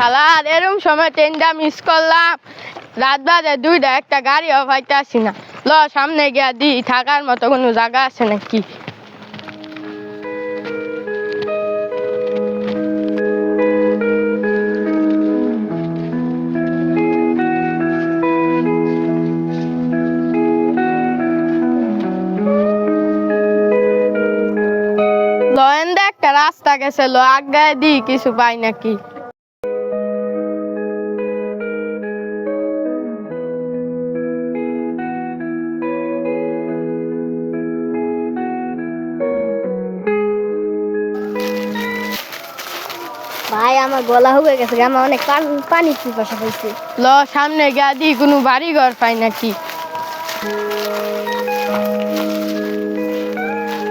শালা আর এরম সময় ট্রেনটা মিস করলাম। রাত বাজে 2টা, একটা গাড়িও পাইতে আসি না। ল সামনে গিয়া দি থাকার মতো কোনো জায়গা আছে নাকি। লয়েন্দা একটা রাস্তা গেছে, ল আগায় দি কিছু পাই নাকি। ভাই আমার গলা হয়ে গেছে, আমার অনেক পানি পিপাসা পাইছে। ল সামনে গিয়া দি কোনো বাড়ি ঘর পাই নাকি।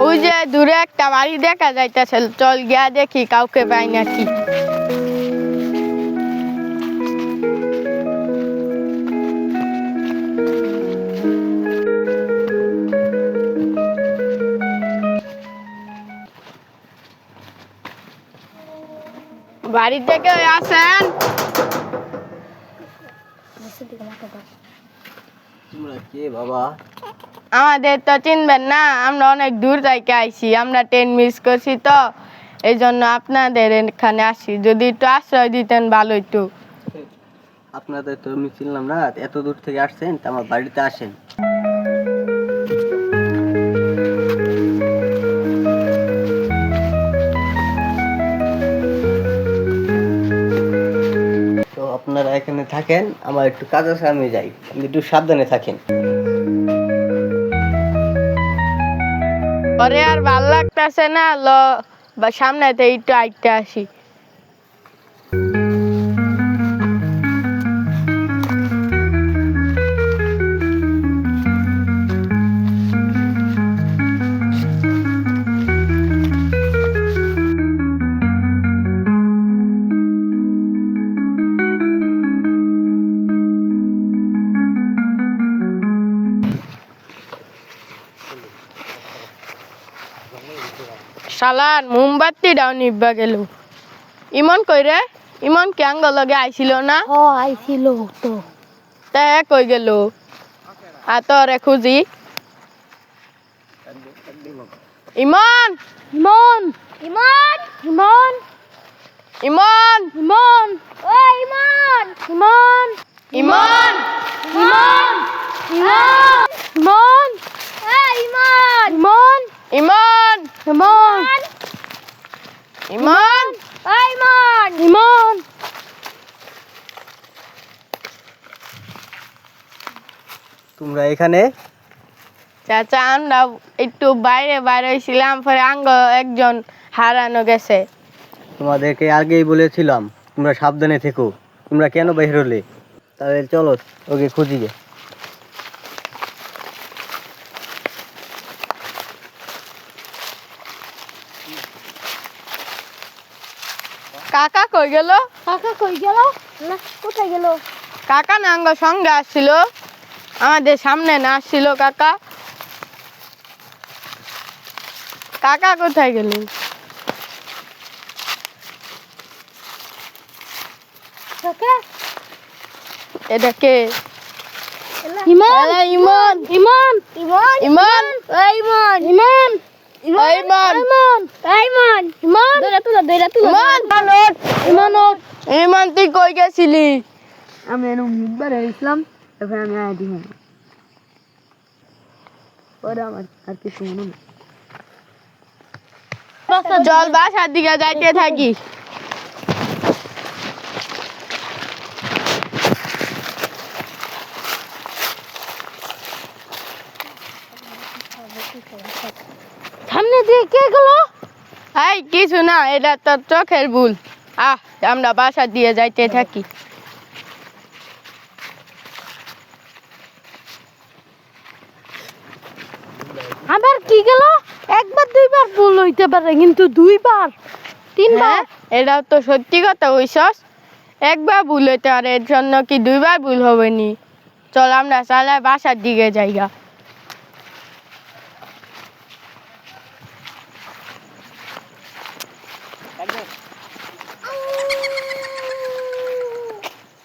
ওই যে দূরে একটা বাড়ি দেখা যাইতেছে, চল গিয়া দেখি কাউকে পাই নাকি। বাড়িতে কেউ আছেন? তোমরা কে বাবা? আমাদের তো চিনবেন না, আমরা অনেক দূর থেকে আইছি, আমরা ট্রেন মিস করছি তো এই জন্য আপনাদের এখানে আসি। যদি একটু আশ্রয় দিতেন ভালো একটু। আপনাদের তো আমি চিনলাম না, এত দূর থেকে আসছেন, তা আমার বাড়িতে আসেন। তো আপনারা এখানে থাকেন, আমার একটু কাজ আছে, আমি যাই, আপনি একটু সাবধানে থাকেন। পরে আর ভাল লাগতেছে না, ল বা সামনেতে একটু আইতে আসি। শালার মোমবাতিটাও নিব্বা গেল। ইমন কই রে? ইমন কি আঙ্গ লগে আইছিল না? আইছিল তো। তা কই গেল? আতরে খুঁজি। ইমন ইমন ইমন ইমন ইমন ইমন ও ইমন ইমন ইমন ইমন ইমন ইমন ইমন ইমন ইমন ইমন ইমন ইমন তোমরা এখানে? চাচা আমরা একটু বাইরে বাইরে হয়েছিলাম, পরে আঙ্গ একজন হারানো গেছে। তোমাদেরকে আগেই বলেছিলাম তোমরা সাবধানে থেকো, তোমরা কেন বের হলে? তাহলে চলো ওকে খুঁজি গে। কাকা কই গেল? কাকা কই গেল? না কোথায় গেল? কাকা না আঙ্গ সঙ্গে আসছিল, আমাদের সামনে না আসছিল কাকা। কাকা কোথায় গেল? কাকা এটা কে? ইমন এলা ইমন ইমন ইমন ইমন ইমন ইমন ইমন ইমন ইমন ইমন দৌড়া তুলো ইমন ইমন ইমন তুই কই গেছিলি? আমি এরকম মুখবার হয়েছিলাম, তারপরে আমি আয় দিই ওরা আমার আর কিছু মনে নেই। চল বাসার দিকে যাইতে থাকি। সামনে দিয়ে কে গেল? এই কিছু না, এটা তোর চোখের ভুল। আমরা বাসা দিয়ে যাইতে থাকি। আবার কি গেল? একবার দুইবার ভুল হইতে পারে, কিন্তু দুইবার তিনবার? এটাও তো সত্যি কথা হইছস। একবার ভুল হইতে পারে, এর জন্য কি 2বার ভুল হবে নি? চল আমরা চালায় বাসার দিকে যাইগা।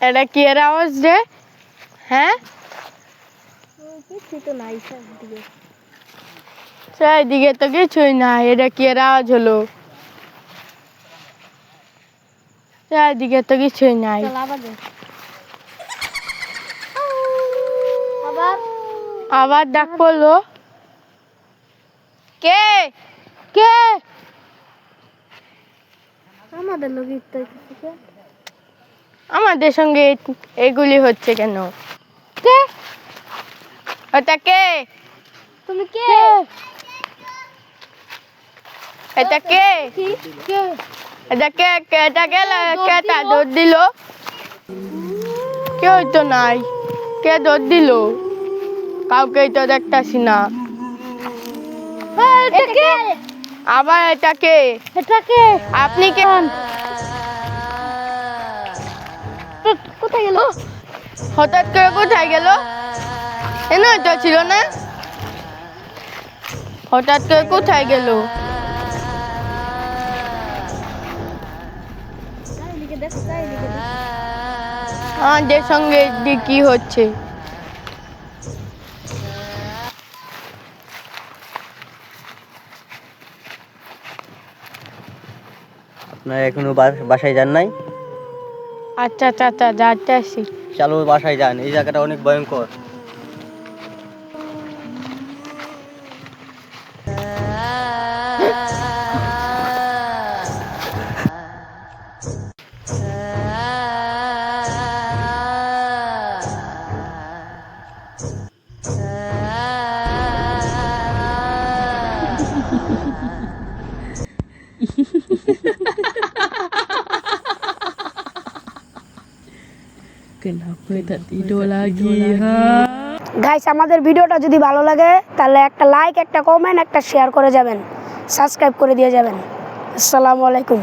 এটা কি এর আওয়াজ রে? হ্যাঁ, কিছু তো নাই দিকে। চারিদিকে তো কিছুই না, এটা কি এর আওয়াজ হলো? চারিদিকে তো কিছুই নাই। চল আবার দে। আবার আবার ডাক পড়লো। কে? কে? আমাদের লোক ইত্যাদি কিছু আমাদের সঙ্গে এগুলি হচ্ছে কেন? কে? ওটা কে? তুমি কে? এটা কে? কি? কে? এটা কে? এটা কে? কে তা দৌড় দিল? কেউ তো নাই। কে দৌড় দিল? কাউকেই তো দেখতাছি না। এটা কে? আবার এটা কে? এটা কে? আপনি কে? কোথায় গেল? হঠাৎ করে কোথায় গেল? এনে তো ছিল না। হঠাৎ করে কোথায় গেল? চারিদিকে দেখো, চারিদিকে দেখো। আমাদের সঙ্গে কি হচ্ছে? আপনারা এখনো বাসায় যান নাই? আচ্ছা চাচা, যাচ্ছি। চলো বাসায় যান, এই জায়গাটা অনেক ভয়ঙ্কর। গাইস, আমাদের ভিডিওটা যদি ভালো লাগে তাহলে একটা লাইক, একটা কমেন্ট, একটা শেয়ার করে যাবেন, সাবস্ক্রাইব করে দিয়ে যাবেন। আসসালামু আলাইকুম।